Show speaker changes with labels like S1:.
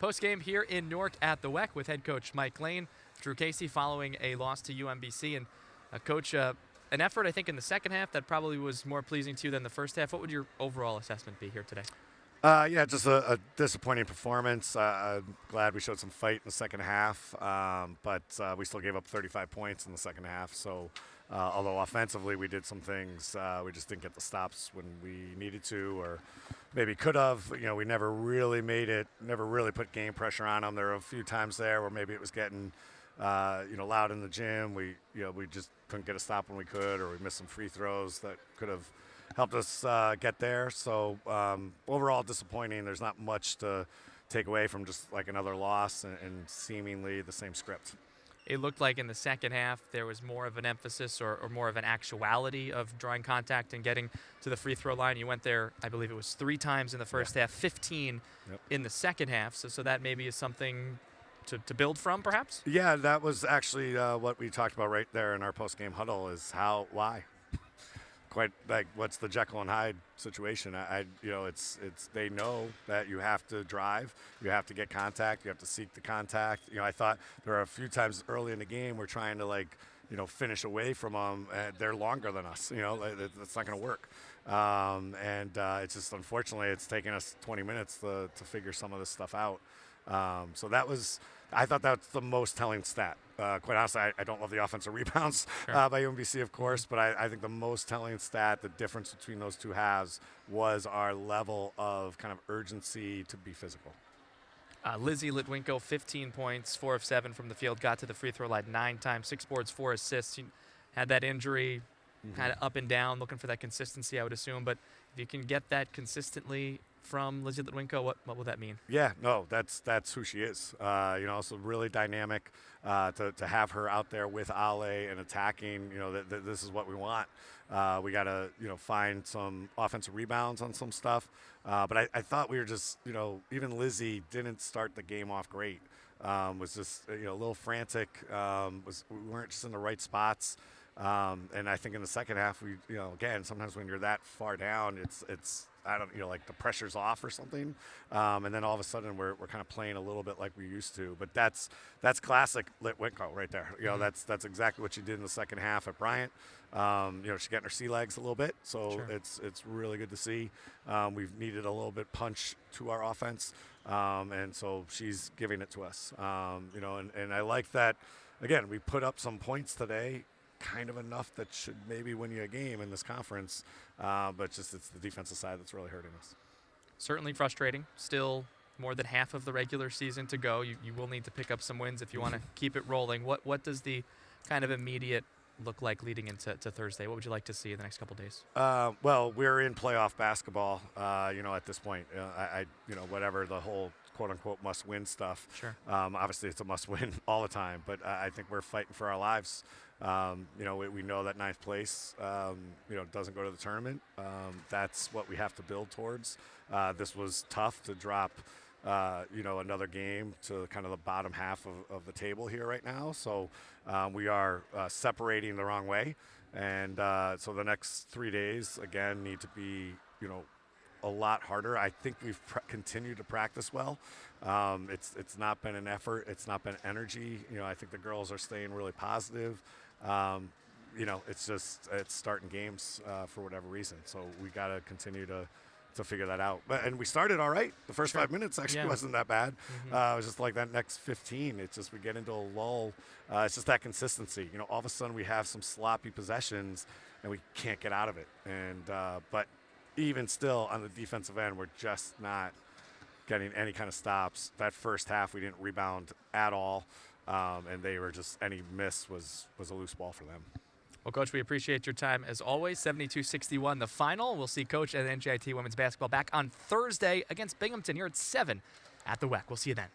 S1: Post-game here in Newark at the WEC with head coach Mike Lane, Drew Casey following a loss to UMBC. And Coach, an effort, I think, in the second half that probably was more pleasing to you than the first half. What would your overall assessment be here today?
S2: Yeah, just a disappointing performance. I'm glad we showed some fight in the second half, but we still gave up 35 points in the second half. So although offensively we did some things, we just didn't get the stops when we needed to or maybe could have. You know, we never really made it, never really put game pressure on them. There were a few times there where maybe it was getting loud in the gym. We just couldn't get a stop when we could, or we missed some free throws that could have helped us get there. So overall disappointing. There's not much to take away from just like another loss and seemingly the same script.
S1: It looked like in the second half there was more of an emphasis or more of an actuality of drawing contact and getting to the free throw line. You went there, I believe it was 3 times in the first half, 15 in the second half. So that maybe is something to build from, perhaps? Yeah,
S2: that was actually what we talked about right there in our post-game huddle is why. Quite like what's the Jekyll and Hyde situation. It's they know that you have to drive, you have to get contact, you have to seek the contact. I thought there are a few times early in the game we're trying to finish away from them. They're longer than us. That's not going to work. It's just unfortunately it's taken us 20 minutes to figure some of this stuff out. So I thought that's the most telling stat. Quite honestly, I don't love the offensive rebounds by UMBC, of course, but I think the most telling stat, the difference between those two halves, was our level of kind of urgency to be physical.
S1: Lizzie Litwinko, 15 points, 4 of 7 from the field, got to the free throw line 9 times, 6 boards, 4 assists. She had that injury kind of up and down, looking for that consistency, I would assume. But if you can get that consistently from Lizzie Litwinko, what will that mean? Yeah, no, that's who she is. So really dynamic. To have her out there with Ale and attacking, this is what we want. We got to, find some offensive rebounds on some stuff. But I thought we were just, even Lizzie didn't start the game off great. Was just, a little frantic. We weren't just in the right spots. And I think in the second half, we, again, sometimes when you're that far down, it's like the pressure's off or something. And then all of a sudden we're kind of playing a little bit like we used to. But that's classic Litwinko right there. That's exactly what she did in the second half at Bryant. She's getting her sea legs a little bit. So it's really good to see. We've needed a little bit punch to our offense. And so she's giving it to us. And I like that, again, we put up some points today, kind of enough that should maybe win you a game in this conference, but it's the defensive side that's really hurting us. Certainly frustrating. Still more than half of the regular season to go. You will need to pick up some wins if you want to keep it rolling. What does the kind of immediate look like leading into Thursday? What would you like to see in the next couple of days? Well, we're in playoff basketball, at this point. Whatever the whole quote-unquote must-win stuff. Sure. Obviously, it's a must-win all the time, but I think we're fighting for our lives. We know that 9th place, doesn't go to the tournament. That's what we have to build towards. This was tough to drop, another game to kind of the bottom half of the table here right now. So we are separating the wrong way. And so the next 3 days, again, need to be, a lot harder. I think we've continued to practice well. It's not been an effort. It's not been energy. I think the girls are staying really positive. It's starting games for whatever reason. So we got to continue to figure that out. And we started all right. The first 5 minutes actually wasn't that bad. It was just like that next 15. It's just we get into a lull. It's just that consistency. All of a sudden we have some sloppy possessions and we can't get out of it. And but even still on the defensive end, we're just not getting any kind of stops. That first half we didn't rebound at all. And they were just, any miss was a loose ball for them. Well, Coach, we appreciate your time as always. 72-61 the final. We'll see Coach at NJIT women's basketball back on Thursday against Binghamton here at 7 at the WEC. We'll see you then.